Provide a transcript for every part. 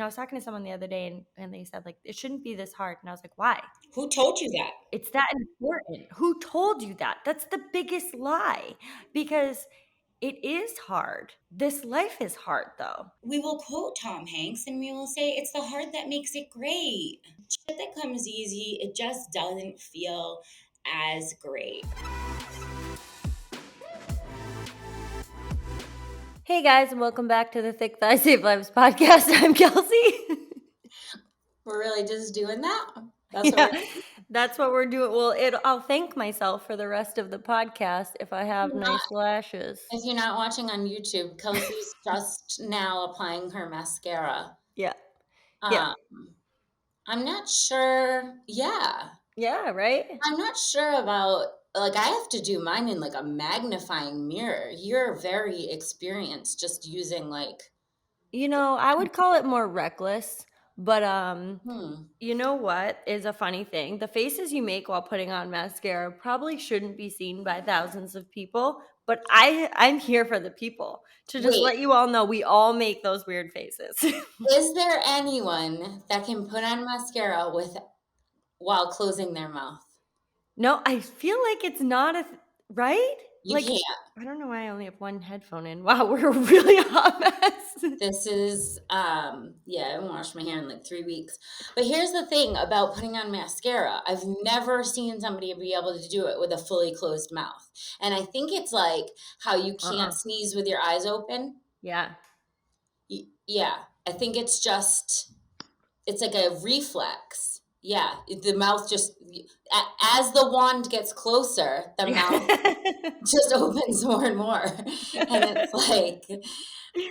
I was talking to someone the other day and they said, like, it shouldn't be this hard. And I was like, why? Who told you that? It's that important. Who told you that? That's the biggest lie because it is hard. This life is hard, though. We will quote Tom Hanks and we will say, it's the hard that makes it great. Shit that comes easy, it just doesn't feel as great. Hey guys, and welcome back to the Thick Thighs Save Lives podcast. I'm Kelsey. We're really just doing that. That's what we're doing. Well, I'll thank myself for the rest of the podcast if I have nice lashes. If you're not watching on YouTube, Kelsey's just now applying her mascara. Yeah. Um, I'm not sure. Yeah. Yeah, right? I'm not sure about, like, I have to do mine in like a magnifying mirror. You're very experienced just using like. I would call it more reckless, but Hmm. you know what is a funny thing? The faces you make while putting on mascara probably shouldn't be seen by thousands of people, but I'm here for the people to just Wait. let you all know we all make those weird faces. Is there anyone that can put on mascara while closing their mouth? No, I feel like it's not right? You Like, can't. I don't know why I only have one headphone in. Wow, we're really a hot mess. This is, yeah, I haven't washed my hair in like 3 weeks. But here's the thing about putting on mascara. I've never seen somebody be able to do it with a fully closed mouth. And I think it's like how you can't sneeze with your eyes open. Yeah. Yeah, I think it's like a reflex. Yeah, the mouth just, as the wand gets closer, the mouth just opens more and more. And it's like,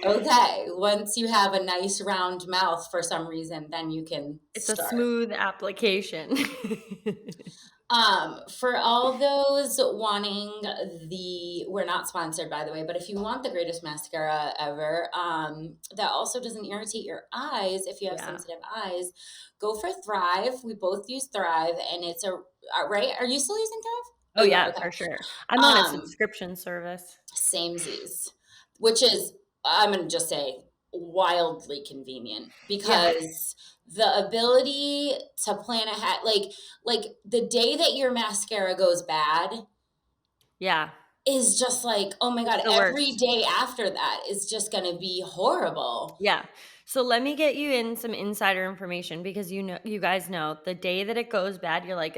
okay, once you have a nice round mouth for some reason, then you can It's start. a smooth application. For all those wanting we're not sponsored by the way, but if you want the greatest mascara ever, that also doesn't irritate your eyes if you have sensitive eyes, go for Thrive. We both use Thrive and it's right? Are you still using Thrive? Oh yeah, for sure. I'm on a subscription service. Samesies, which is, I'm going to just say, wildly convenient because the ability to plan ahead, like the day that your mascara goes bad, is just like, oh my God, every day after that is just going to be horrible. Yeah. So let me get you in some insider information because you guys know the day that it goes bad, you're like,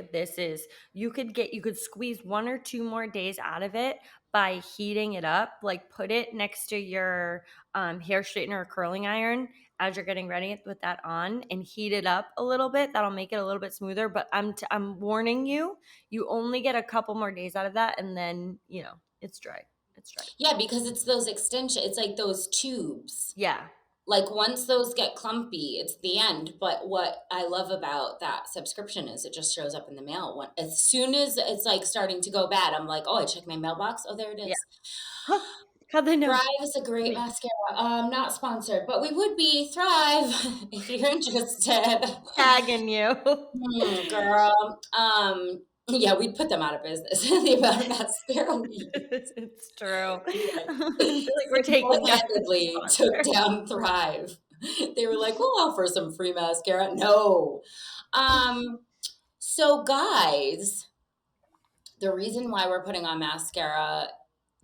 you could squeeze 1 or 2 more days out of it by heating it up, like put it next to your hair straightener or curling iron as you're getting ready with that on and heat it up a little bit. That'll make it a little bit smoother, but I'm warning you, you only get a couple more days out of that and then, it's dry. It's dry. Yeah, because it's those extensions. It's like those tubes. Yeah. Like once those get clumpy, it's the end. But what I love about that subscription is it just shows up in the mail. As soon as it's like starting to go bad, I'm like, oh, I check my mailbox. Oh, there it is. Yeah. Huh. How'd they know? Thrive is a great mascara. Not sponsored, but we would be Thrive if you're interested. Tagging you. Girl. Yeah, we'd put them out of business. The amount of mascara we use. It's true. Like we're single-handedly took down Thrive. They were like, we'll offer some free mascara. No. So guys, the reason why we're putting on mascara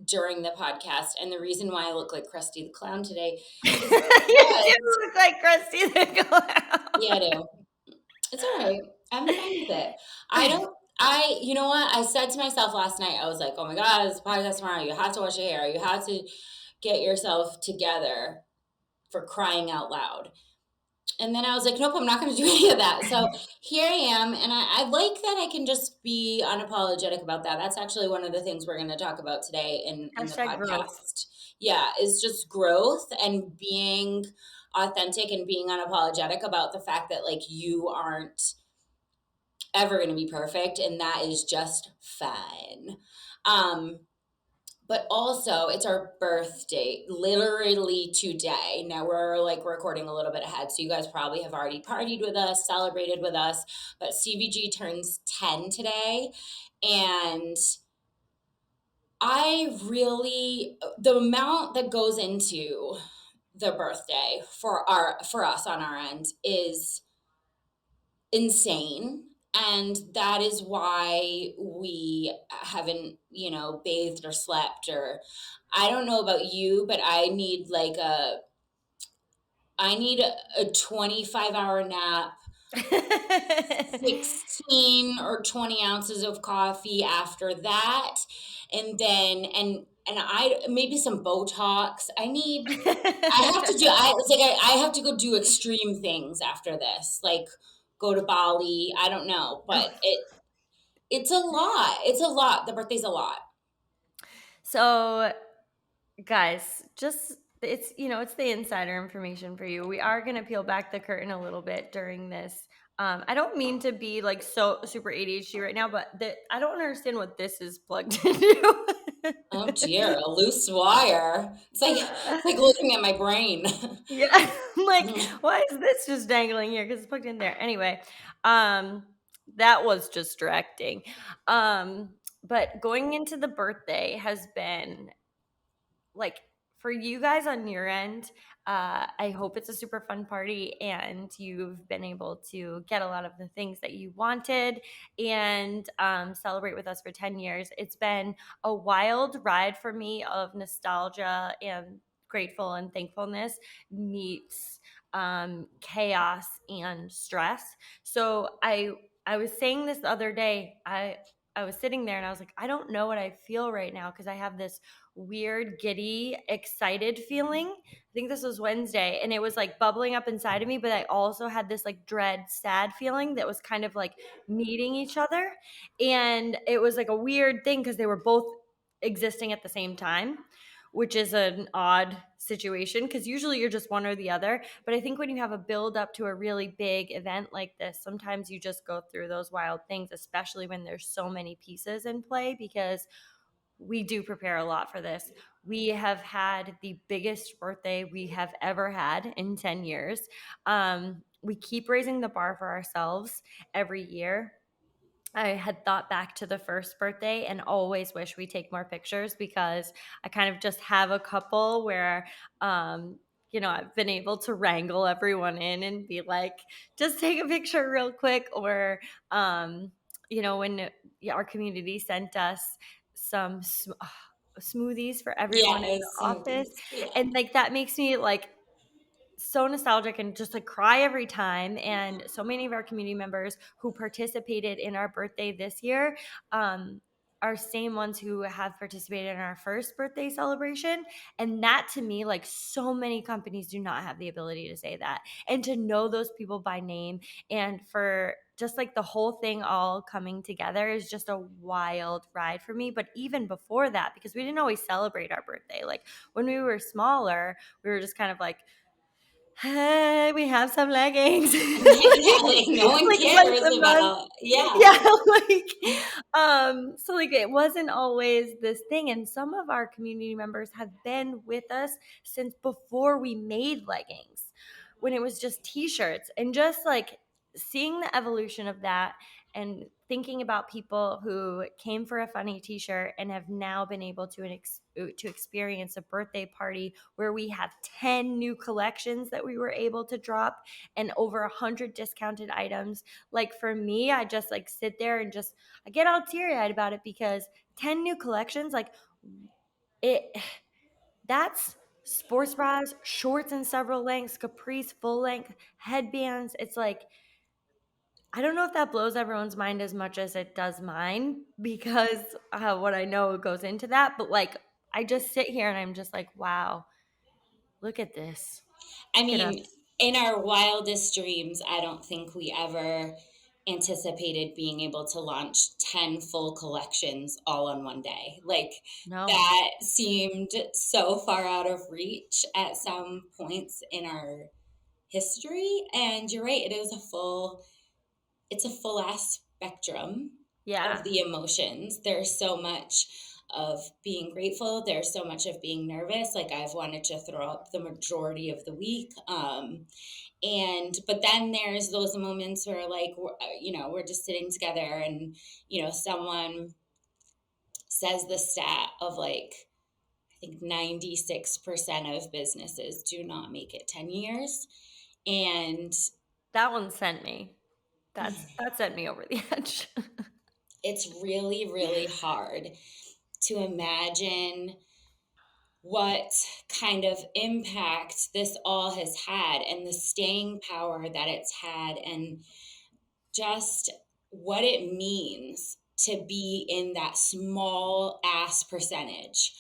during the podcast and the reason why I look like Krusty the Clown today is you do look like Krusty the Clown. Yeah, I do. It's all right. I'm fine with it. You know what? I said to myself last night, I was like, oh my God, it's a podcast tomorrow. You have to wash your hair. You have to get yourself together, for crying out loud. And then I was like, nope, I'm not going to do any of that. So here I am. And I like that I can just be unapologetic about that. That's actually one of the things we're going to talk about today in the podcast. Growth. Yeah, is just growth and being authentic and being unapologetic about the fact that like you aren't ever going to be perfect. And that is just fine. But also it's our birthday, literally today. Now we're like recording a little bit ahead. So you guys probably have already partied with us, celebrated with us, but CVG turns 10 today. And the amount that goes into the birthday for us on our end is insane. And that is why we haven't, bathed or slept, or I don't know about you, but I need a 25-hour nap, 16 or 20 ounces of coffee after that, and then I maybe some Botox. I have to do I it's like I have to go do extreme things after this, like go to Bali. I don't know, but it's a lot. It's a lot. The birthday's a lot. So, guys, just it's the insider information for you. We are going to peel back the curtain a little bit during this. I don't mean to be like so super ADHD right now, but I don't understand what this is plugged into. Oh dear, a loose wire. It's like looking at my brain. Yeah, I'm like, why is this just dangling here? Because it's plugged in there. Anyway, um, that was distracting. But going into the birthday has been like for you guys on your end, I hope it's a super fun party and you've been able to get a lot of the things that you wanted and celebrate with us for 10 years. It's been a wild ride for me of nostalgia and grateful and thankfulness meets chaos and stress. So I was saying this the other day. I was sitting there and I was like, I don't know what I feel right now because I have this weird, giddy, excited feeling. I think this was Wednesday and it was like bubbling up inside of me, but I also had this like dread, sad feeling that was kind of like meeting each other. And it was like a weird thing because they were both existing at the same time, which is an odd situation because usually you're just one or the other. But I think when you have a build up to a really big event like this, sometimes you just go through those wild things, especially when there's so many pieces in play because we do prepare a lot for this. We have had the biggest birthday we have ever had in 10 years. We keep raising the bar for ourselves every year. I had thought back to the first birthday and always wish we take more pictures because I kind of just have a couple where, I've been able to wrangle everyone in and be like, just take a picture real quick. Or, when our community sent us some smoothies for everyone in Yes, the office. smoothies. Yeah. And like that makes me like so nostalgic and just like cry every time. And so many of our community members who participated in our birthday this year are same ones who have participated in our first birthday celebration. And that to me, like so many companies do not have the ability to say that and to know those people by name. And for just like the whole thing all coming together is just a wild ride for me. But even before that, because we didn't always celebrate our birthday, like when we were smaller, we were just kind of like, "Hey, we have some leggings." Yeah, like no one Like once cares a month. about, yeah. Yeah, so, like, it wasn't always this thing, and some of our community members have been with us since before we made leggings, when it was just T-shirts, and just, like, seeing the evolution of that and thinking about people who came for a funny T-shirt and have now been able to experience a birthday party where we have 10 new collections that we were able to drop and over 100 discounted items. Like for me, I just like sit there and just I get all teary-eyed about it because 10 new collections, like it that's sports bras, shorts in several lengths, capris full length, headbands. It's like I don't know if that blows everyone's mind as much as it does mine because what I know goes into that, but like I just sit here and I'm just like, wow, look at this. I Look at mean, us. in our wildest dreams, I don't think we ever anticipated being able to launch 10 full collections all on one day. Like, No. that seemed so far out of reach at some points in our history. And you're right, it's a full ass spectrum of Yeah. the emotions. There's so much of being grateful. There's so much of being nervous. Like I've wanted to throw up the majority of the week. But then there's those moments where like, we're just sitting together and, someone says the stat of like I think 96% of businesses do not make it 10 years. And That one sent me. That sent me over the edge. it's really, really hard to imagine what kind of impact this all has had and the staying power that it's had, and just what it means to be in that small ass percentage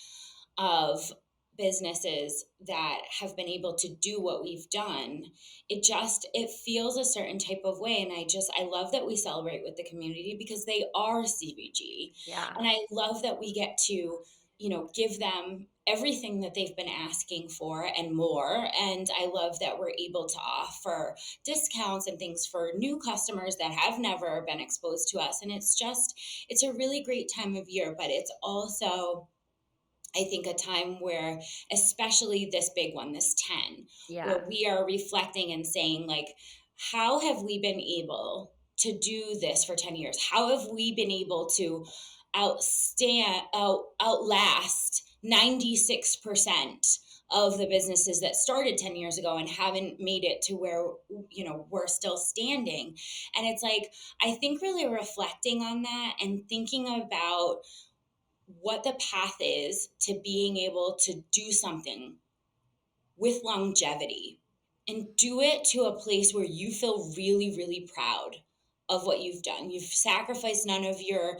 of businesses that have been able to do what we've done. It feels a certain type of way, and I love that we celebrate with the community because they are CBG, Yeah. and I love that we get to, give them everything that they've been asking for and more. And I love that we're able to offer discounts and things for new customers that have never been exposed to us. And it's a really great time of year, but it's also, I think, a time where, especially this big one, this 10, where Yeah. we are reflecting and saying, like, how have we been able to do this for 10 years? How have we been able to outlast 96% of the businesses that started 10 years ago and haven't made it to where, we're still standing? And it's like, I think really reflecting on that and thinking about what the path is to being able to do something with longevity and do it to a place where you feel really, really proud of what you've done. You've sacrificed none of your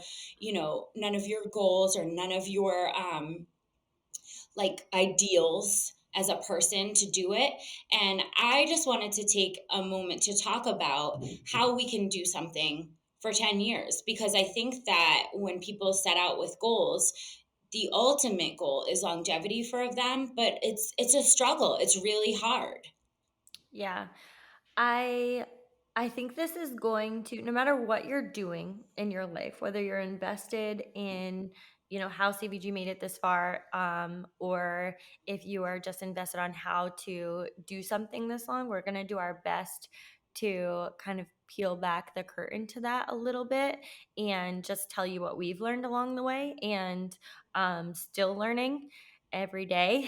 goals or none of your like ideals as a person to do it. And I just wanted to take a moment to talk about how we can do something for 10 years, because I think that when people set out with goals, the ultimate goal is longevity for them, but it's a struggle. It's really hard. Yeah. I I think this is going to, no matter what you're doing in your life, whether you're invested in, how CVG made it this far, or if you are just invested on how to do something this long, we're gonna do our best to kind of peel back the curtain to that a little bit and just tell you what we've learned along the way, and still learning every day,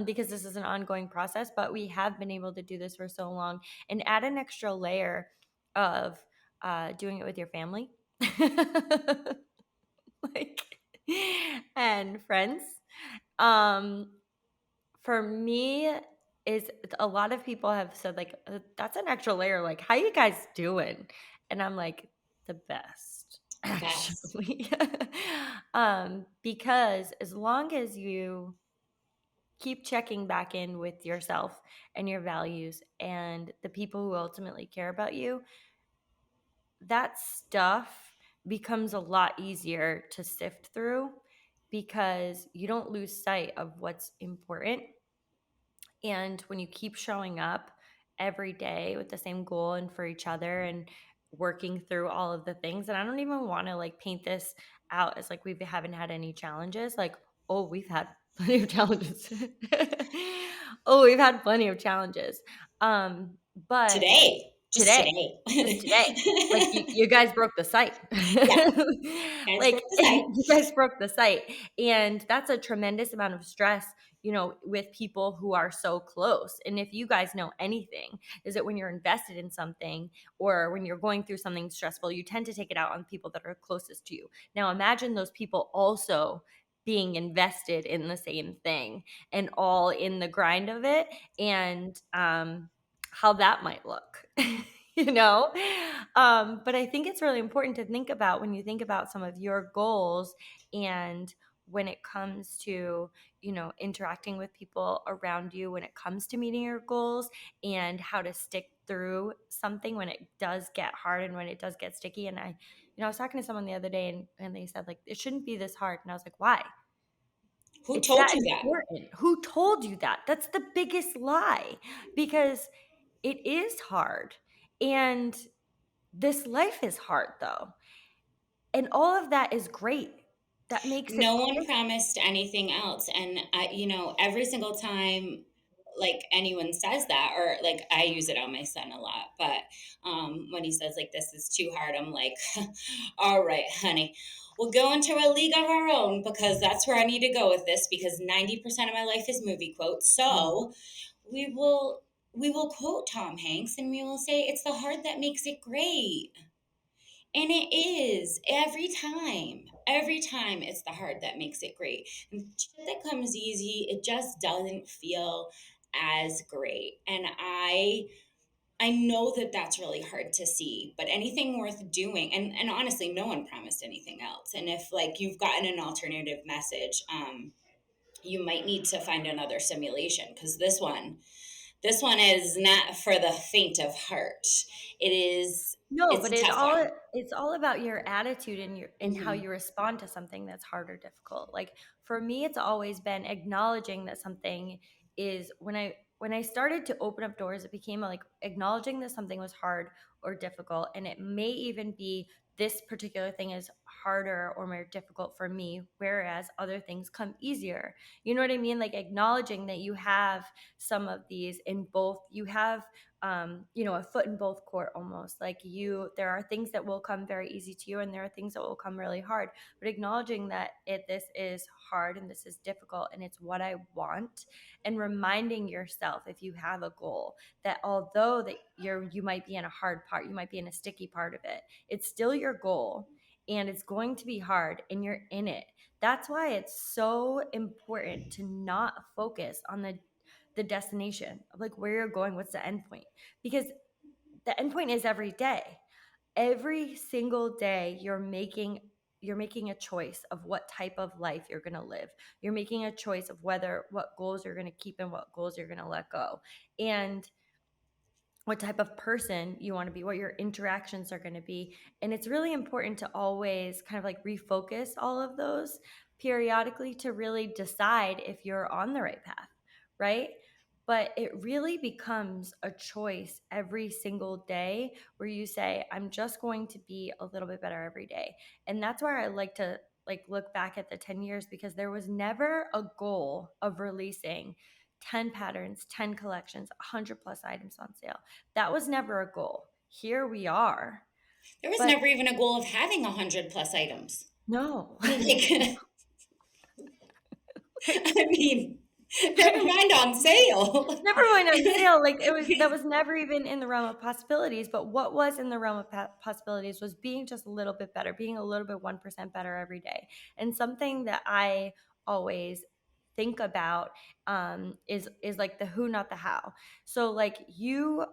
because this is an ongoing process, but we have been able to do this for so long and add an extra layer of doing it with your family. Like, and friends. Um, for me, is a lot of people have said, like, that's an extra layer. Like, how you guys doing? And I'm like, the best, The best. actually. Because as long as you keep checking back in with yourself and your values and the people who ultimately care about you, that stuff becomes a lot easier to sift through because you don't lose sight of what's important. And when you keep showing up every day with the same goal and for each other and working through all of the things, and I don't even want to like paint this out as like we haven't had any challenges. Like, oh, we've had plenty of challenges. Oh, we've had plenty of challenges. But Today, just today, today. just today. Like you guys broke the site. Yeah, guys Like broke the site. you guys broke the site. And that's a tremendous amount of stress, with people who are so close. And if you guys know anything, is that when you're invested in something or when you're going through something stressful, you tend to take it out on people that are closest to you. Now imagine those people also being invested in the same thing and all in the grind of it, and how that might look. you know but I think it's really important to think about when you think about some of your goals, and when it comes to interacting with people around you, when it comes to meeting your goals, and how to stick through something when it does get hard and when it does get sticky. And I was talking to someone the other day, and they said, like, it shouldn't be this hard, and I was like, why? Who It's told that you that? important. Who told you that? That's the biggest lie, because it is hard. And this life is hard, though. And all of that is great. That makes it No one perfect. promised anything else. And every single time like anyone says that, or like I use it on my son a lot, but when he says like this is too hard, I'm like, all right, honey. we'll go into a league of our own because that's where I need to go with this because 90% of my life is movie quotes. Mm. So we will we will quote Tom Hanks and we will say it's the heart that makes it great. And it is every time. Every time it's the heart that makes it great. And shit that comes easy, it just doesn't feel as great. And I know that that's really hard to see, but anything worth doing, and honestly, no one promised anything else. And if like you've gotten an alternative message, you might need to find another simulation because this one is not for the faint of heart. No, It's but a tough one. it's all about your attitude and your and how Hmm. you respond to something that's hard or difficult. Like for me, it's always been acknowledging that something is when I started to open up doors, it became like acknowledging that something was hard or difficult, and it may even be this particular thing is harder or more difficult for me, whereas other things come easier. You know what I mean? Like acknowledging that you have some of these in both. You have a foot in both court almost. Like there are things that will come very easy to you, and there are things that will come really hard. But acknowledging that this is hard and this is difficult, and it's what I want, and reminding yourself if you have a goal that although that you might be in a hard part, you might be in a sticky part of it, it's still your goal. And it's going to be hard and you're in it. That's why it's so important to not focus on the destination of like where you're going, what's the end point, because the end point is every day. Every single day you're making a choice of what type of life you're going to live. You're making a choice of whether what goals you're going to keep and what goals you're going to let go, and what type of person you want to be, what your interactions are going to be. And it's really important to always kind of like refocus all of those periodically to really decide if you're on the right path, right? But it really becomes a choice every single day where you say, I'm just going to be a little bit better every day. And that's where I like to like look back at the 10 years, because there was never a goal of releasing 10 patterns, 10 collections, 100 plus items on sale. That was never a goal. Here we are. There was But never even a goal of having 100 plus items. no, Like, like, I mean, never mind on sale. never went on sale. Like that was never even in the realm of possibilities. But what was in the realm of possibilities was being just a little bit better, being a little bit 1% better every day. And something that I always think about is like the who, not the how. So like you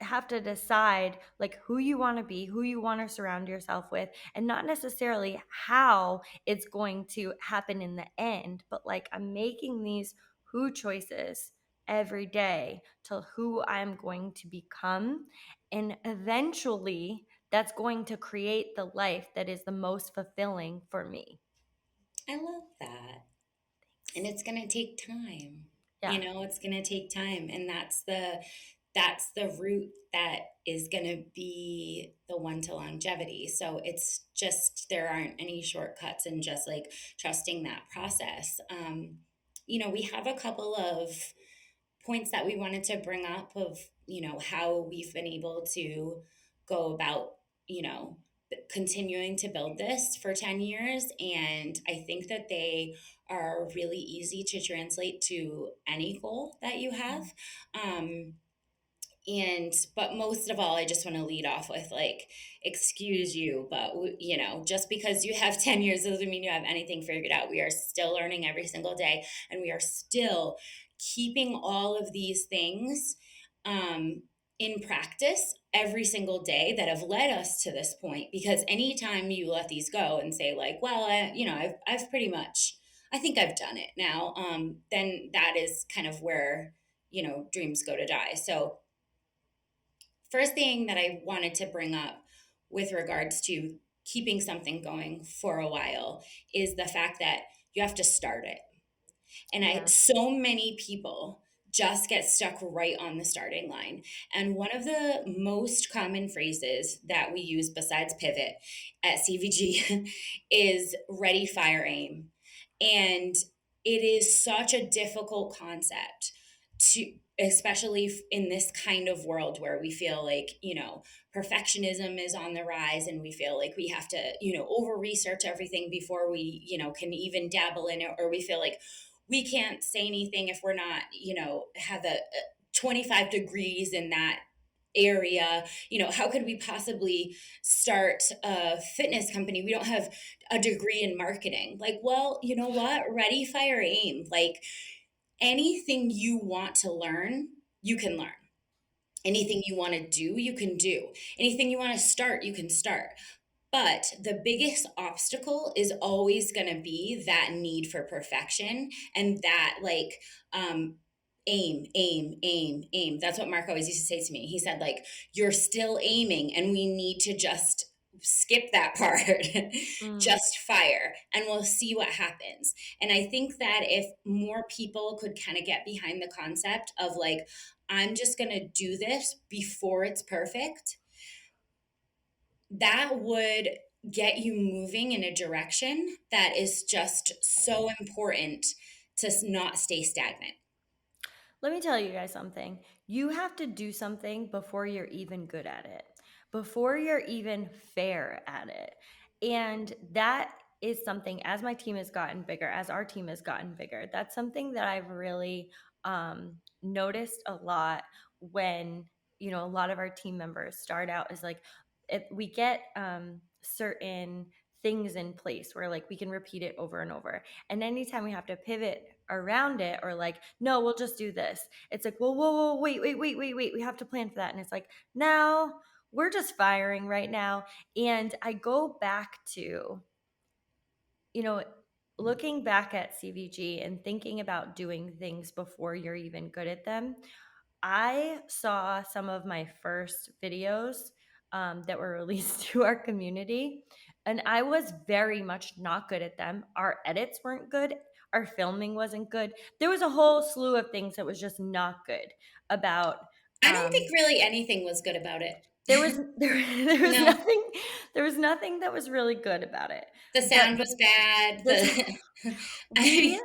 have to decide like who you want to be, who you want to surround yourself with, and not necessarily how it's going to happen in the end, but like I'm making these who choices every day to who I'm going to become, and eventually that's going to create the life that is the most fulfilling for me. I love that. And it's going to take time. You Yeah. know, it's going to take time and that's the route that is going to be the one to longevity. So it's just there aren't any shortcuts and just like trusting that process. We have a couple of points that we wanted to bring up of how we've been able to go about you know continuing to build this for 10 years, and I think that they are really easy to translate to any goal that you have. But most of all, I just want to lead off with like, excuse you, but just because you have 10 years doesn't mean you have anything figured out. We are still learning every single day, and we are still keeping all of these things um, in practice every single day that have led us to this point. Because anytime you let these go and say like, well, I've pretty much, I think I've done it now, then that is kind of where dreams go to die. So first thing that I wanted to bring up with regards to keeping something going for a while is the fact that you have to start it. And Yeah. so many people just get stuck right on the starting line. And one of the most common phrases that we use besides pivot at CVG is ready, fire, aim. And it is such a difficult concept to especially in this kind of world where we feel like, perfectionism is on the rise, and we feel like we have to, over research everything before we, can even dabble in it, or we feel like we can't say anything if we're not, have a 25 degrees in that area. How could we possibly start a fitness company? We don't have a degree in marketing. Like, well, you know what? Ready, fire, aim. Like, anything you want to learn, you can learn. Anything you want to do, you can do. Anything you want to start, you can start. But the biggest obstacle is always going to be that need for perfection, and that, like, aim, aim, aim, aim. That's what Mark always used to say to me. He said, like, you're still aiming, and we need to just skip that part. Mm. Just fire, and we'll see what happens. And I think that if more people could kind of get behind the concept of, like, I'm just going to do this before it's perfect, that would get you moving in a direction that is just so important to not stay stagnant. Let me tell you guys something. You have to do something before you're even good at it, before you're even fair at it. And that is something, as my team has gotten bigger, as our team has gotten bigger, that's something that I've really noticed a lot when, a lot of our team members start out as like, we get certain things in place where like we can repeat it over and over. And anytime we have to pivot around it, or like, no, we'll just do this. It's like, whoa, whoa, whoa, wait, wait, wait, wait, wait. We have to plan for that. And it's like, now we're just firing right now. And I go back to, you know, looking back at CVG and thinking about doing things before you're even good at them. I saw some of my first videos that were released to our community, and I was very much not good at them. Our edits weren't good. Our filming wasn't good. There was a whole slew of things that was just not good about. I don't Um, think really anything was good about it. there was there was No, nothing that was really good about it. the But sound was bad. this I we mean,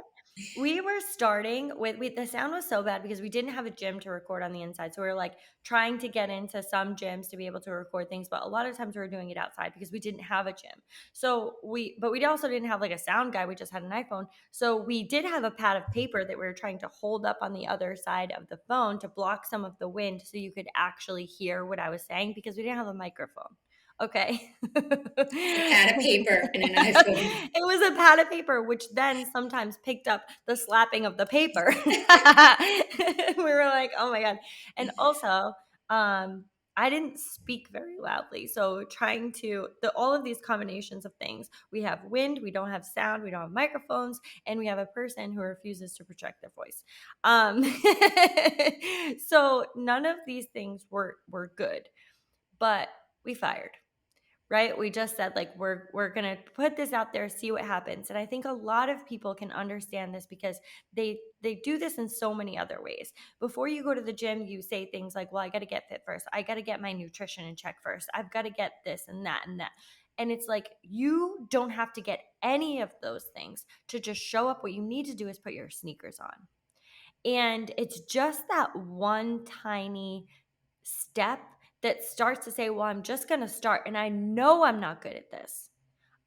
we were starting with the sound was so bad because we didn't have a gym to record on the inside. So we were like trying to get into some gyms to be able to record things, but a lot of times we were doing it outside because we didn't have a gym. But we also didn't have like a sound guy. We just had an iPhone. So we did have a pad of paper that we were trying to hold up on the other side of the phone to block some of the wind so you could actually hear what I was saying because we didn't have a microphone. Okay. it's a pad of paper and an iPhone. It was a pad of paper, which then sometimes picked up the slapping of the paper. We were like, oh my God. And also, I didn't speak very loudly. So trying to all of these combinations of things, we have wind, we don't have sound, we don't have microphones, and we have a person who refuses to project their voice. Um, so none of these things were good, but we fired, right? We just said like we're going to put this out there, see what happens. And I think a lot of people can understand this because they do this in so many other ways. Before you go to the gym, you say things like, well, I got to get fit first, I got to get my nutrition in check first, I've got to get this and that and that. And it's like, you don't have to get any of those things to just show up. What you need to do is put your sneakers on. And it's just that one tiny step that starts to say, well, I'm just going to start. And I know I'm not good at this.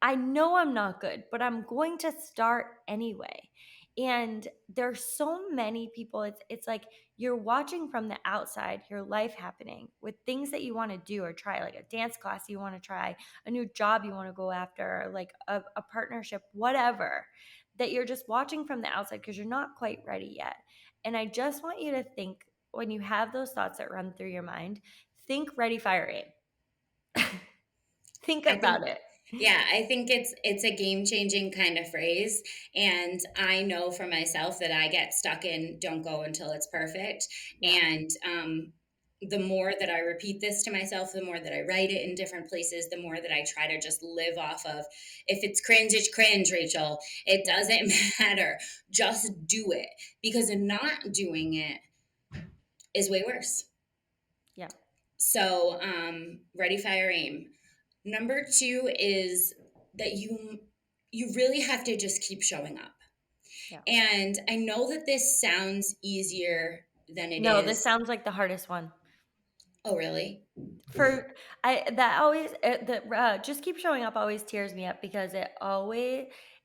I know I'm not good, but I'm going to start anyway. And there's so many people, it's like you're watching from the outside your life happening with things that you want to do or try, like a dance class you want to try, a new job you want to go after, like a partnership, whatever, that you're just watching from the outside because you're not quite ready yet. And I just want you to think, when you have those thoughts that run through your mind, think ready, fire, aim. Think I think about it. Yeah, I think it's a game-changing kind of phrase, and I know for myself that I get stuck in "don't go until it's perfect," Yeah. and, the more that I repeat this to myself, the more that I write it in different places, the more that I try to just live off of, "If it's cringe, it's cringe, Rachel. It Yeah. doesn't matter. Just do it," because not doing it is way worse. Yeah. So, ready, fire, aim. Number two is that you really have to just keep showing up. Yeah. And I know that this sounds easier than it No, this is. sounds like the hardest one. Oh, really? For I that always the just keep showing up always tears me up because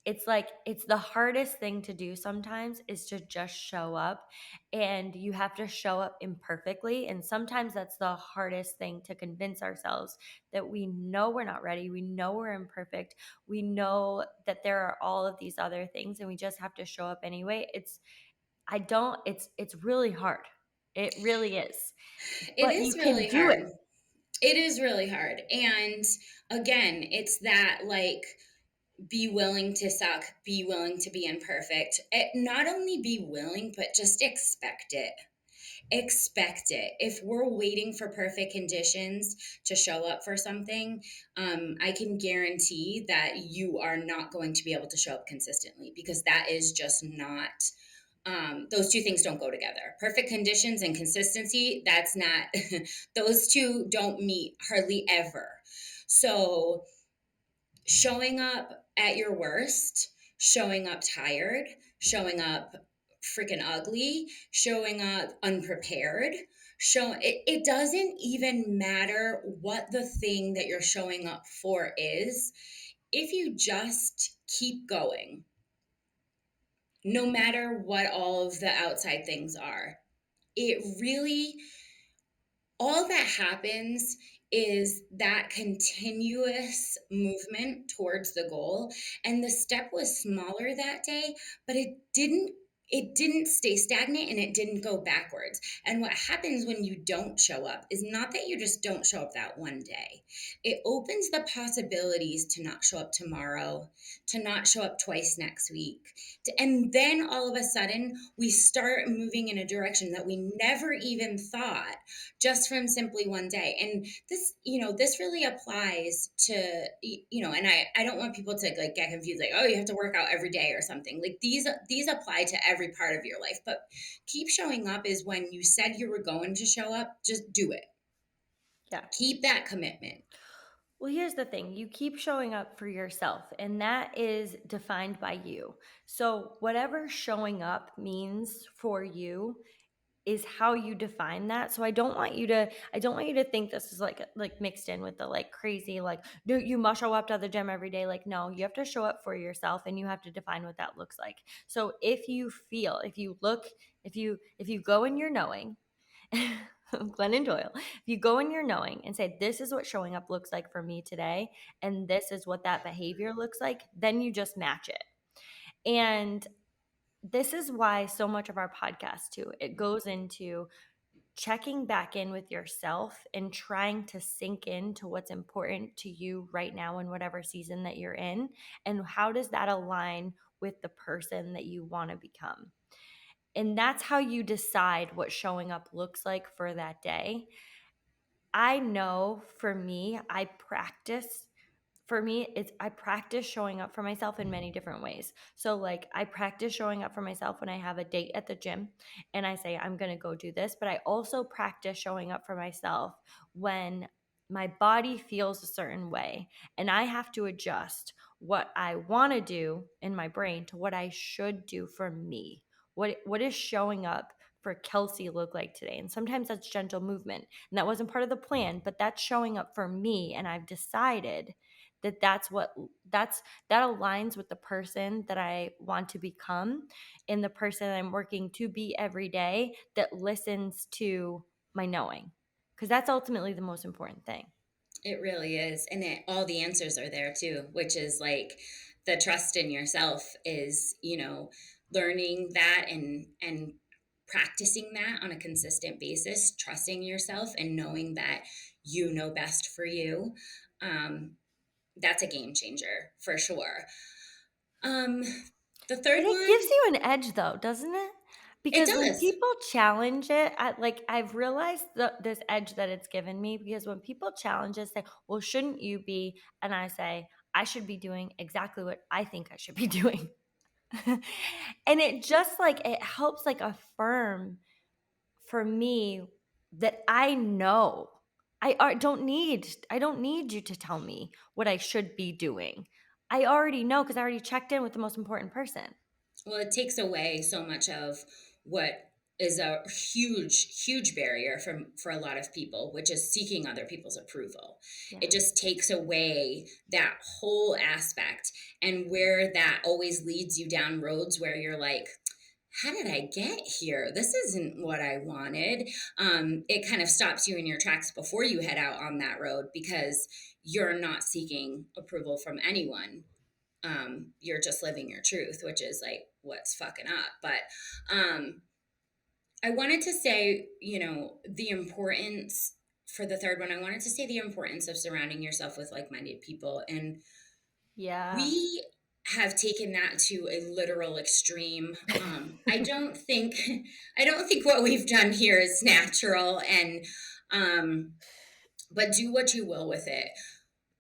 it's like it's the hardest thing to do sometimes is to just show up, and you have to show up imperfectly, and sometimes that's the hardest thing to convince ourselves that we know we're not ready, we know we're imperfect, we know that there are all of these other things and we just have to show up anyway. It's really hard. It really is. It But you is can really do it. hard. It is really hard. And again, it's that like, be willing to suck, be willing to be imperfect. Not only be willing, but just expect it. Expect it. If we're waiting for perfect conditions to show up for something, I can guarantee that you are not going to be able to show up consistently, because that is just not, those two things don't go together. Perfect conditions and consistency, that's not, those two don't meet hardly ever. So, showing up at your worst, showing up tired, showing up freaking ugly, showing up unprepared, it doesn't even matter what the thing that you're showing up for is. If you just keep going, no matter what all of the outside things are, it really, all that happens is that continuous movement towards the goal, and the step was smaller that day, but it didn't stay stagnant and it didn't go backwards. And what happens when you don't show up is not that you just don't show up that one day. It opens the possibilities to not show up tomorrow, to not show up twice next week. And then all of a sudden, we start moving in a direction that we never even thought, just from simply one day. And this really applies to, and I don't want people to like get confused, like, oh, you have to work out every day or something. Like, these apply to every part of your life. But keep showing up is when you said you were going to show up, just do it. Yeah. Keep that commitment. Well, here's the thing, you keep showing up for yourself, and that is defined by you. So, whatever showing up means for you is how you define that. So I don't want you to think this is like mixed in with the like crazy like do you must show up to the gym every day. Like, no, you have to show up for yourself and you have to define what that looks like. So if you feel, if you look, if you go in your knowing, Glennon Doyle, if you go in your knowing and say, this is what showing up looks like for me today, and this is what that behavior looks like, then you just match it. And this is why so much of our podcast too, it goes into checking back in with yourself and trying to sink into what's important to you right now in whatever season that you're in, and how does that align with the person that you want to become. And that's how you decide what showing up looks like for that day. I know for me, I practice showing up for myself in many different ways. So like I practice showing up for myself when I have a date at the gym and I say I'm going to go do this, but I also practice showing up for myself when my body feels a certain way and I have to adjust what I want to do in my brain to what I should do for me. What is showing up for Kelsey look like today? And sometimes that's gentle movement. And that wasn't part of the plan, but that's showing up for me, and I've decided that that aligns with the person that I want to become and the person I'm working to be every day, that listens to my knowing, because that's ultimately the most important thing. It really is. And all the answers are there too, which is like the trust in yourself is, learning that and practicing that on a consistent basis, trusting yourself and knowing that you know best for you. Um, that's a game changer for sure. Um, the And third it gives one, you an edge though, doesn't it? it Because when does. people challenge it, I've realized this edge that it's given me, because when people challenge it, say, well, shouldn't you be? And I say, I should be doing exactly what I think I should be doing. And it just like it helps like affirm for me that I know. I don't need you to tell me what I should be doing. I already know because I already checked in with the most important person. Well, it takes away so much of what is a huge barrier for a lot of people, which is seeking other people's approval. Yeah. It just takes away that whole aspect, and where that always leads you down roads where you're like, how did I get here? This isn't what I wanted. It kind of stops you in your tracks before you head out on that road, because you're not seeking approval from anyone. You're just living your truth, which is like what's fucking up. But I wanted to say, the importance for the third one, I wanted to say the importance of surrounding yourself with like minded people. And Yeah. we have taken that to a literal extreme. I don't think, I don't think what we've done here is natural. And, but do what you will with it.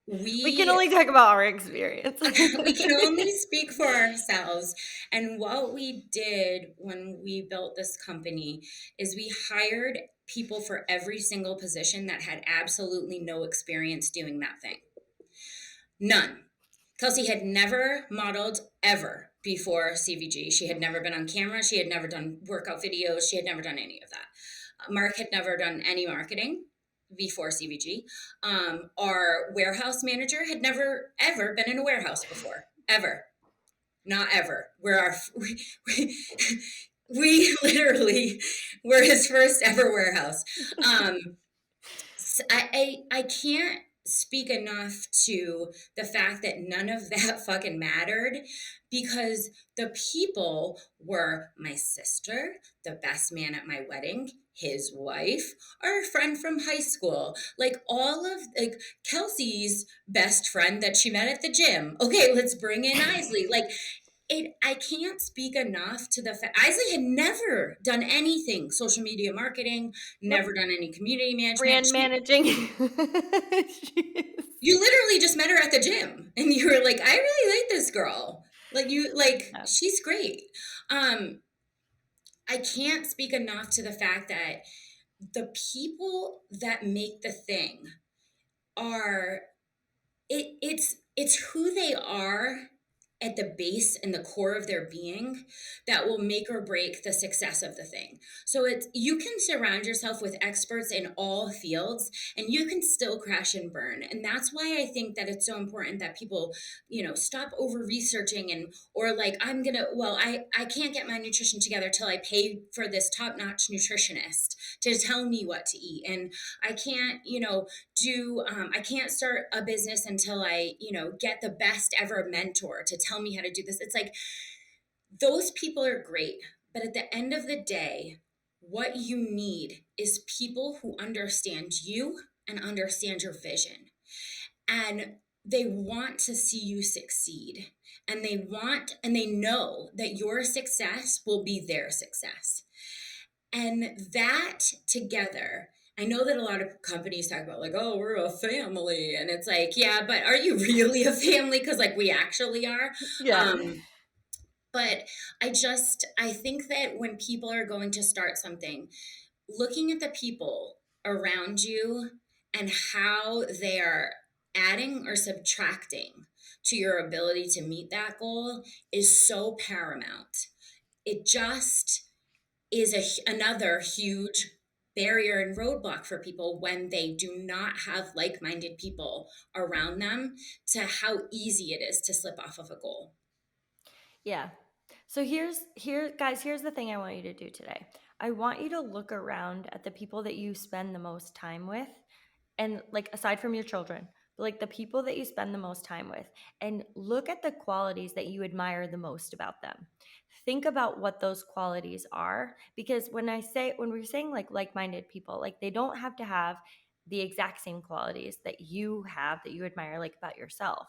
We can We only talk about our experience. we can only speak for ourselves. And what we did when we built this company is we hired people for every single position that had absolutely no experience doing that thing. None. Kelsey had never modeled ever before CVG. She had never been on camera. She had never done workout videos. She had never done any of that. Mark had never done any marketing before CVG. Our warehouse manager had never, ever been in a warehouse before, ever. Not ever. We literally were his first ever warehouse. Um, I can't speak enough to the fact that none of that fucking mattered, because the people were my sister, the best man at my wedding, his wife, our friend from high school, like all of like Kelsey's best friend that she met at the gym. Okay, let's bring in Isley. Like I can't speak enough to the fact Isley had never done anything social media marketing, Nope. never done any community management. Brand managing. Jeez. You literally just met her at the gym and you were like, I really like this girl. Like Yeah. she's great. Um, I can't speak enough to the fact that the people that make the thing are it's who they are at the base and the core of their being that will make or break the success of the thing. So it's you can surround yourself with experts in all fields and you can still crash and burn. And that's why I think that it's so important that people, stop over researching and or like I can't get my nutrition together till I pay for this top-notch nutritionist to tell me what to eat. And I can't, I can't start a business until I, get the best ever mentor to tell me how to do this. It's like those people are great, but at the end of the day, what you need is people who understand you and understand your vision. And they want to see you succeed. And they know that your success will be their success. And that together, I know that a lot of companies talk about like, oh, we're a family. And it's like, yeah, but are you really a family? Because like we actually are. Yeah. But I think that when people are going to start something, looking at the people around you and how they are adding or subtracting to your ability to meet that goal is so paramount. It just is another huge barrier and roadblock for people when they do not have like-minded people around them, to how easy it is to slip off of a goal. Yeah. So here's the thing I want you to do today. I want you to look around at the people that you spend the most time with, and like aside from your children, but like the people that you spend the most time with, and look at the qualities that you admire the most about them. Think about what those qualities are, because when we're saying like-minded people, like they don't have to have the exact same qualities that you have that you admire like about yourself.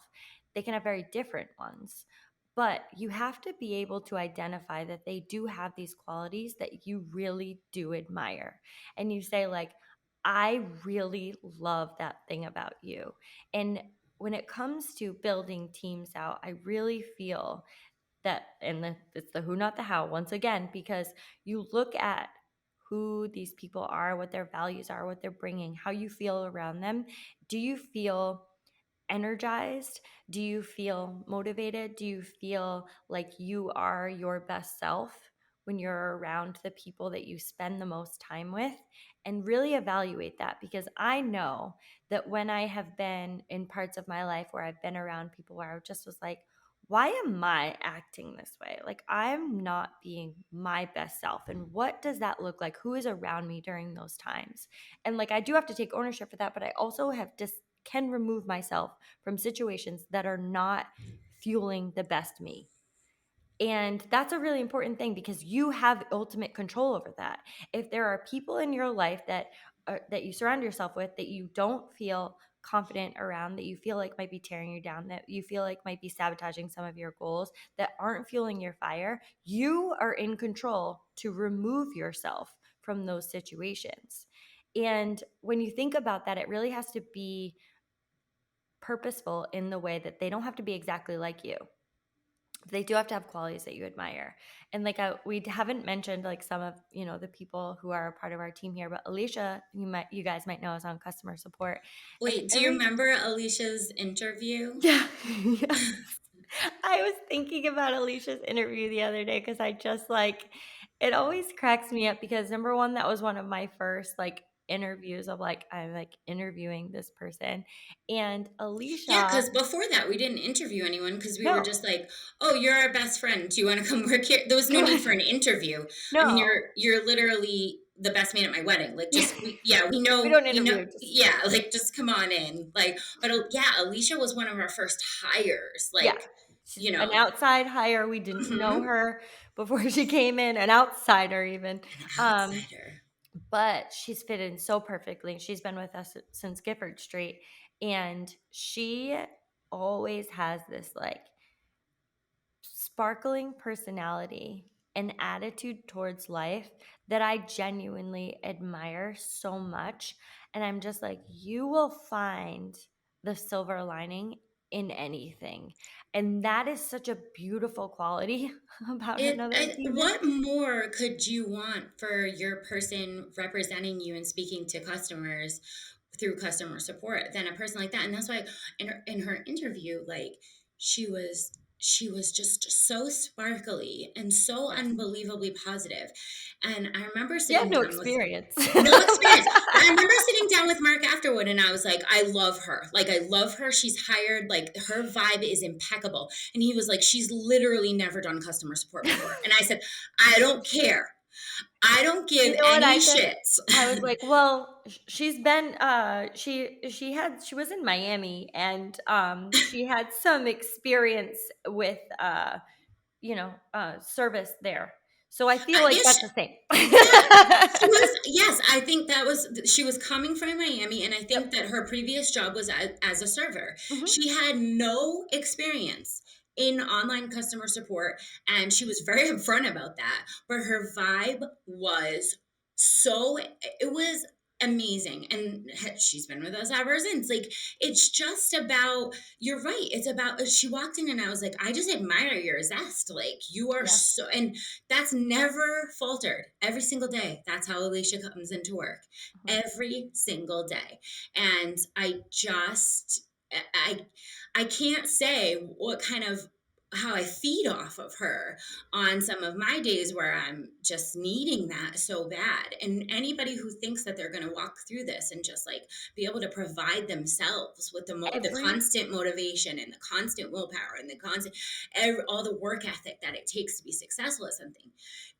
They can have very different ones. But you have to be able to identify that they do have these qualities that you really do admire. And you say, like, I really love that thing about you. And when it comes to building teams out, I really feel that, it's the who, not the how, once again, because you look at who these people are, what their values are, what they're bringing, how you feel around them. Do you feel energized? Do you feel motivated? Do you feel like you are your best self when you're around the people that you spend the most time with, and really evaluate that. Because I know that when I have been in parts of my life where I've been around people where I just was like, why am I acting this way? Like, I'm not being my best self. And what does that look like? Who is around me during those times? And like, I do have to take ownership for that, but I also have just can remove myself from situations that are not fueling the best me. And that's a really important thing because you have ultimate control over that. If there are people in your life that you surround yourself with that you don't feel confident around, that you feel like might be tearing you down, that you feel like might be sabotaging some of your goals, that aren't fueling your fire, you are in control to remove yourself from those situations. And when you think about that, it really has to be purposeful in the way that they don't have to be exactly like you. They do have to have qualities that you admire. And like we haven't mentioned like some of the people who are a part of our team here, but Alicia, you guys might know, is on customer support. And Wait, do you every remember Alicia's interview? yeah, yes. I was thinking about Alicia's interview the other day because I just like it always cracks me up because number one, that was one of my first like interviews of like I'm like interviewing this person. And Yeah, Alicia, because before that, we didn't interview anyone because we were no, just like, "Oh, you're our best friend. Do you want to come work here?" There was no need for an interview. I mean, no. you're literally the best man at my wedding. Like, just yeah, We don't we know, interview, just yeah, like just come on in. Like, but yeah, Alicia was one of our first hires. yeah. Like, She's you an know, outside hire. We didn't know mhm, her before she came in, an outsider even. an Um, outsider. but she's fit in so perfectly. She's been with us since Gifford Street, and she always has this like sparkling personality and attitude towards life that I genuinely admire so much. And I'm just like, you will find the silver lining in anything. And that is such a beautiful quality about another human. What more could you want for your person representing you and speaking to customers through customer support than a person like that? And that's why in her interview, like she was just so sparkly and so Yes. unbelievably positive. And I remember She had sitting no down with experience. no experience. But I remember sitting down with Mark afterward and I was like, I love her. Like, I love her. She's hired. Like, her vibe is impeccable. And he was like, she's literally never done customer support before. And I said, I don't care. I don't You give know what I any said? shits. I was like, "Well, she's been she was in Miami and she had some experience with service there. So I feel like Yes, that's the same." yeah, she was. Yes, I think that was. She was coming from Miami, and I think Yep. that her previous job was as a server. Mhm. She had no experience in online customer support, and she was very upfront about that. But her vibe was so. It was amazing, and she's been with us ever since. Like, it's just about. You're right. It's about. She walked in, and I was like, I just admire your zest. Like, you are Yeah. so. And that's never faltered. Every single day. That's how Alicia comes into work. Mhm. Every single day. And I I can't say what kind of how I feed off of her on some of my days where I'm just needing that so bad. And anybody who thinks that they're going to walk through this and just like be able to provide themselves with the Every constant motivation and the constant willpower and the constant all the work ethic that it takes to be successful at something,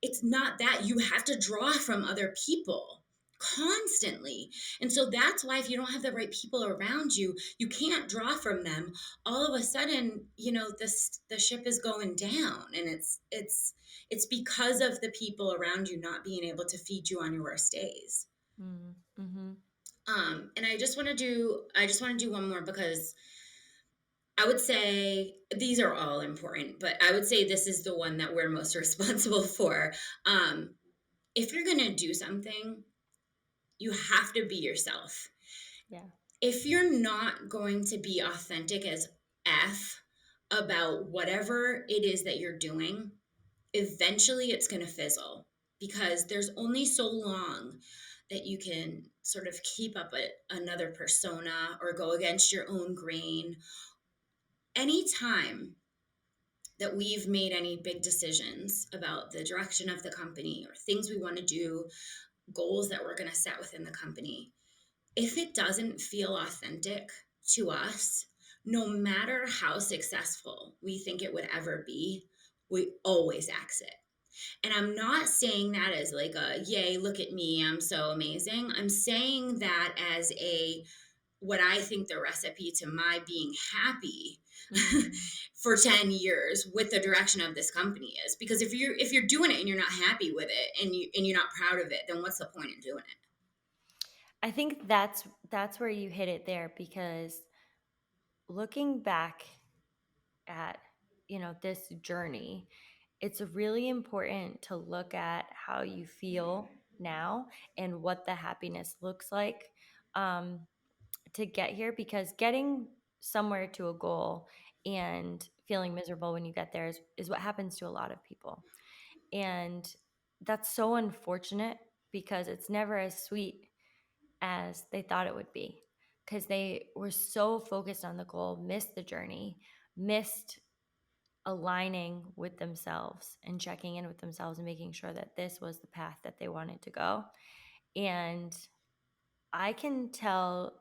it's not that. You have to draw from other people constantly. And so that's why if you don't have the right people around you, you can't draw from them. All of a sudden, this the ship is going down, and it's because of the people around you not being able to feed you on your worst days. Mhm. And I just want to do one more because I would say these are all important, but I would say this is the one that we're most responsible for. Um, if you're going to do something, you have to be yourself. Yeah. If you're not going to be authentic as F about whatever it is that you're doing, eventually it's going to fizzle because there's only so long that you can sort of keep up another persona or go against your own grain. Anytime that we've made any big decisions about the direction of the company or things we want to do, goals that we're going to set within the company, if it doesn't feel authentic to us, no matter how successful we think it would ever be, we always exit. And I'm not saying that as like a, yay, look at me, I'm so amazing. I'm saying that as a, what I think the recipe to my being happy Mm. for 10 years with the direction of this company is. Because if you're doing it and you're not happy with it, and you're not proud of it, then what's the point in doing it? I think that's where you hit it there, because looking back at, this journey, it's really important to look at how you feel now and what the happiness looks like, um, to get here, because getting somewhere to a goal and feeling miserable when you get there is what happens to a lot of people. And that's so unfortunate, because it's never as sweet as they thought it would be, because they were so focused on the goal, missed the journey, missed aligning with themselves and checking in with themselves and making sure that this was the path that they wanted to go. And I can tell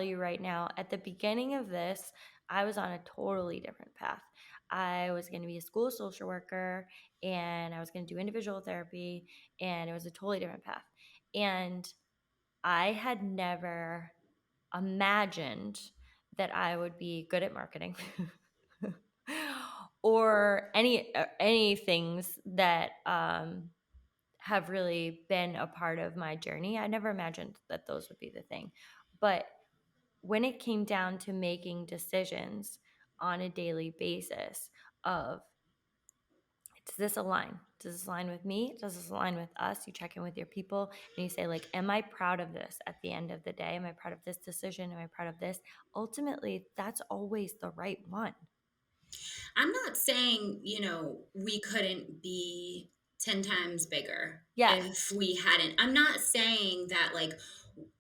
you right now, at the beginning of this, I was on a totally different path. I was going to be a school social worker, and I was going to do individual therapy, and it was a totally different path. And I had never imagined that I would be good at marketing or any things that have really been a part of my journey. I never imagined that those would be the thing. But when it came down to making decisions on a daily basis of, does this align? Does this align with me? Does this align with us? You check in with your people and you say, like, am I proud of this at the end of the day? Am I proud of this decision? Am I proud of this? Ultimately, that's always the right one. I'm not saying, we couldn't be 10 times bigger Yeah. if we hadn't. I'm not saying that, like,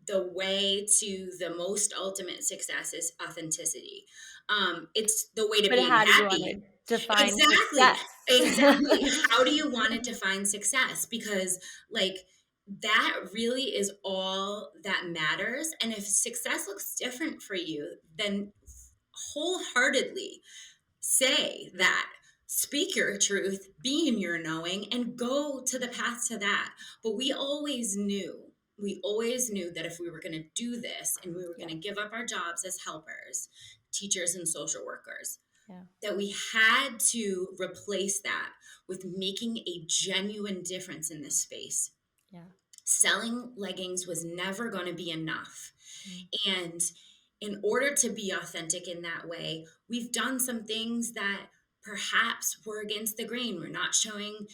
the way to the most ultimate success is authenticity. It's the way to But being how do you want to happy. define Exactly. success? Exactly. How do you want to define success? Because, like, that really is all that matters. And if success looks different for you, then wholeheartedly say that. Speak your truth, be in your knowing, and go to the path to that. But we always knew that if we were going to do this and we were going Yeah. to give up our jobs as helpers, teachers, and social workers, Yeah. that we had to replace that with making a genuine difference in this space. Yeah. Selling leggings was never going to be enough. Mm. And in order to be authentic in that way, we've done some things that perhaps were against the grain. We're not showing,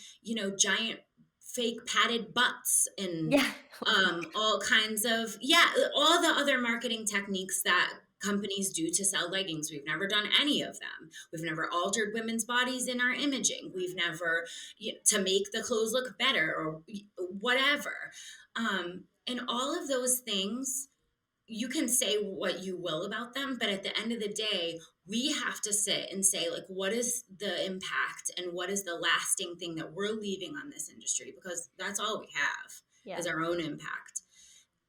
giant fake padded butts and Yeah. Oh my all kinds of, yeah, all the other marketing techniques that companies do to sell leggings. We've never done any of them. We've never altered women's bodies in our imaging. We've never, to make the clothes look better or whatever. And all of those things, you can say what you will about them, but at the end of the day, we have to sit and say, like, what is the impact and what is the lasting thing that we're leaving on this industry? Because that's all we have is Yeah. our own impact.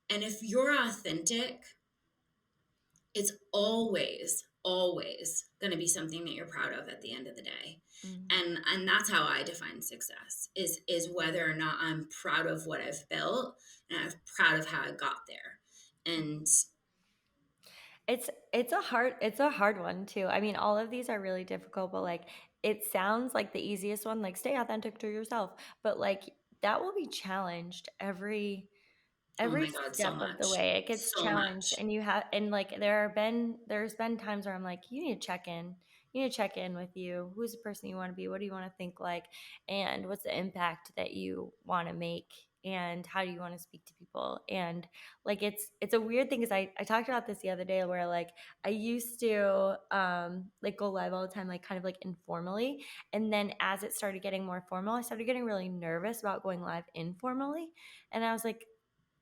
And if you're authentic, it's always going to be something that you're proud of at the end of the day. Mhm. And that's how I define success is whether or not I'm proud of what I've built and I'm proud of how I got there. And It's a hard one too. I mean, all of these are really difficult, but like, it sounds like the easiest one, like, stay authentic to yourself, but like, that will be challenged oh every my God, so step of the much. way. It gets So challenged, much. and like, there's been times where I'm like, you need to check in with you. Who's the person you want to be? What do you want to think like? And what's the impact that you want to make? And how do you want to speak to people? And like, it's a weird thing, because I talked about this the other day, where like, I used to like go live all the time, like kind of like informally. And then as it started getting more formal, I started getting really nervous about going live informally. And I was like,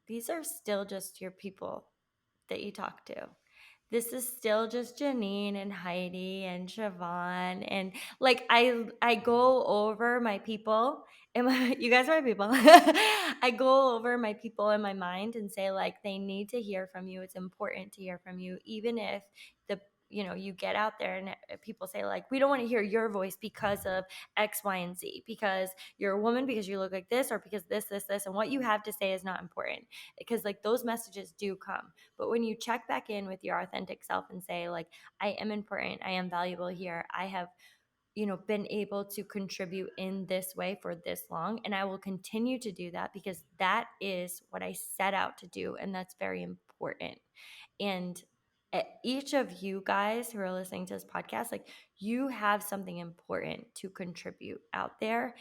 these are still just your people that you talk to. this is still just Janine and Heidi and Siobhan, and like I go over my people and you guys are my people. I go over my people in my mind and say like they need to hear from you. It's important to hear from you, even if the you get out there and people say like we don't want to hear your voice because of X, Y, and Z, because you're a woman, because you look like this, or because this, and what you have to say is not important, because like those messages do come. But when you check back in with your authentic self and say, like, I am important, I am valuable here, I have, been able to contribute in this way for this long, and I will continue to do that because that is what I set out to do. And that's very important. And each of you guys who are listening to this podcast, like, you have something important to contribute out there,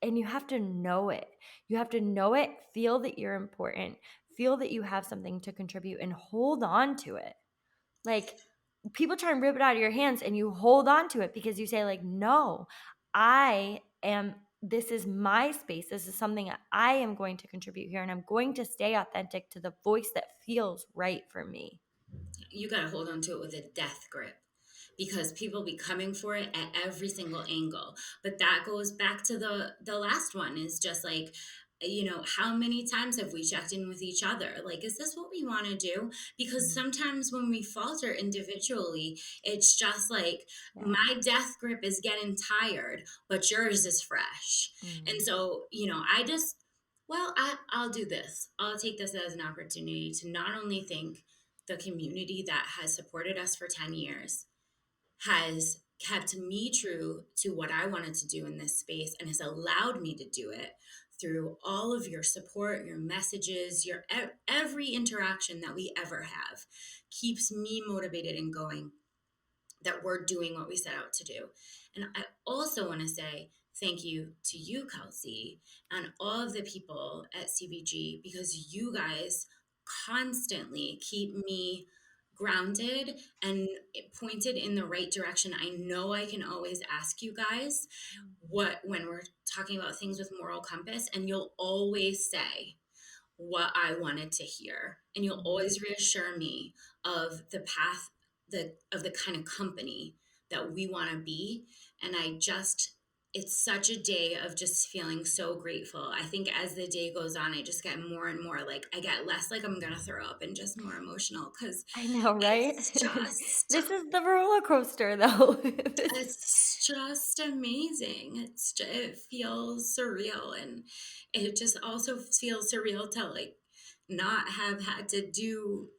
and you have to know it. You have to know it, feel that you're important, feel that you have something to contribute, and hold on to it. Like, people try and rip it out of your hands and you hold on to it because you say like, "No, this is my space. This is something that I am going to contribute here, and I'm going to stay authentic to the voice that feels right for me." You got to hold on to it with a death grip, because people be coming for it at every single angle. But that goes back to the last one, is just like, how many times have we checked in with each other, like, is this what we want to do? Because Mhm. sometimes when we falter individually, it's just like, Yeah. my death grip is getting tired, but yours is fresh. And Mm. so, I just, well, I'll do this, I'll take this as an opportunity to not only thank the community that has supported us for 10 years, has kept me true to what I wanted to do in this space, and has allowed me to do it through all of your support, your messages, your every interaction that we ever have keeps me motivated and going, that we're doing what we set out to do. And I also want to say thank you to you, Kelsey, and all of the people at CBG, because you guys constantly keep me grounded and pointed in the right direction. I know I can always ask you guys what when we're talking about things with moral compass, and you'll always say what I wanted to hear. And you'll Mm. always reassure me of the path, of the kind of company that we want to be. And it's such a day of just feeling so grateful. I think as the day goes on, I just get more and more like, I get less like I'm going to throw up and just more emotional, because I know, right? it's just This is the roller coaster, though. it's just amazing. It feels surreal, and it just also feels surreal to like not have had to do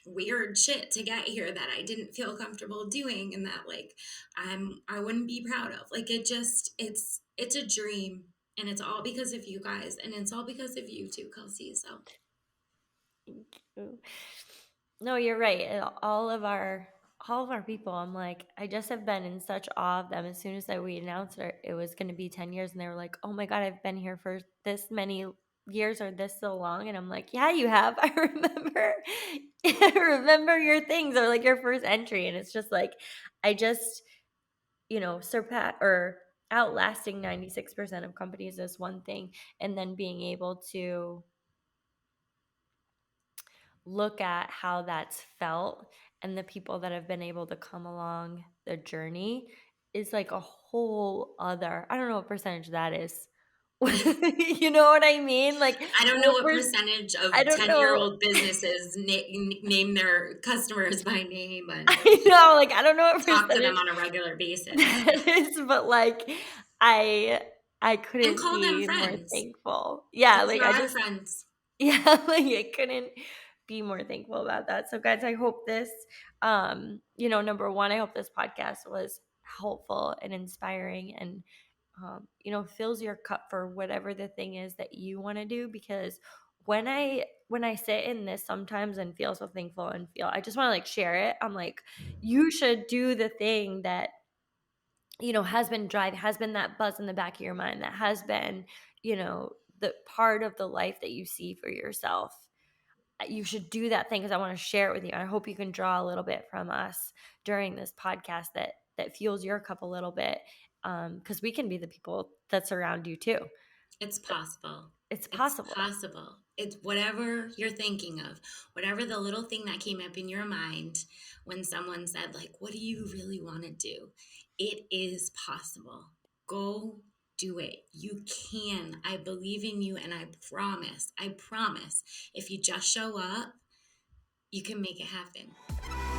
weird shit to get here that I didn't feel comfortable doing, and that like I wouldn't be proud of. Like, it's a dream, and it's all because of you guys, and it's all because of you too, Kelsey. So Thank you. No, you're right. All of our people, I'm like, I just have been in such awe of them. As soon as we announced it was going to be 10 years, and they were like, "Oh my God, I've been here for this many years, or this so long." And I'm like, "Yeah, you have. I remember, I remember your things, or like your first entry." And it's just like, I just, surpass or outlasting 96% of companies is one thing. And then being able to look at how that's felt and the people that have been able to come along the journey is like a whole other, I don't know what percentage that is. You know what I mean? Like, I don't know what what percentage I of don't know. 10-year-old businesses name their customers by name and I know, like, I don't know what talk to them percentage on a regular basis that is, but like, I I and couldn't call them be more friends, thankful. Yeah, because like there I are just friends. Yeah, like I couldn't be more thankful about that. So guys, I hope this number one, I hope this podcast was helpful and inspiring, and fills your cup for whatever the thing is that you want to do, because when I sit in this sometimes and feel so thankful and feel I just want to like share it. I'm like, you should do the thing that has been that buzz in the back of your mind, that has been, the part of the life that you see for yourself. You should do that thing, because I want to share it with you. I hope you can draw a little bit from us during this podcast that fuels your cup a little bit, because we can be the people that surround you too. It's possible. It's It's possible. possible. It's whatever you're thinking of, whatever the little thing that came up in your mind when someone said, like, what do you really want to do? It is possible. Go do it. You can. I believe in you, and I promise, if you just show up, you can make it happen.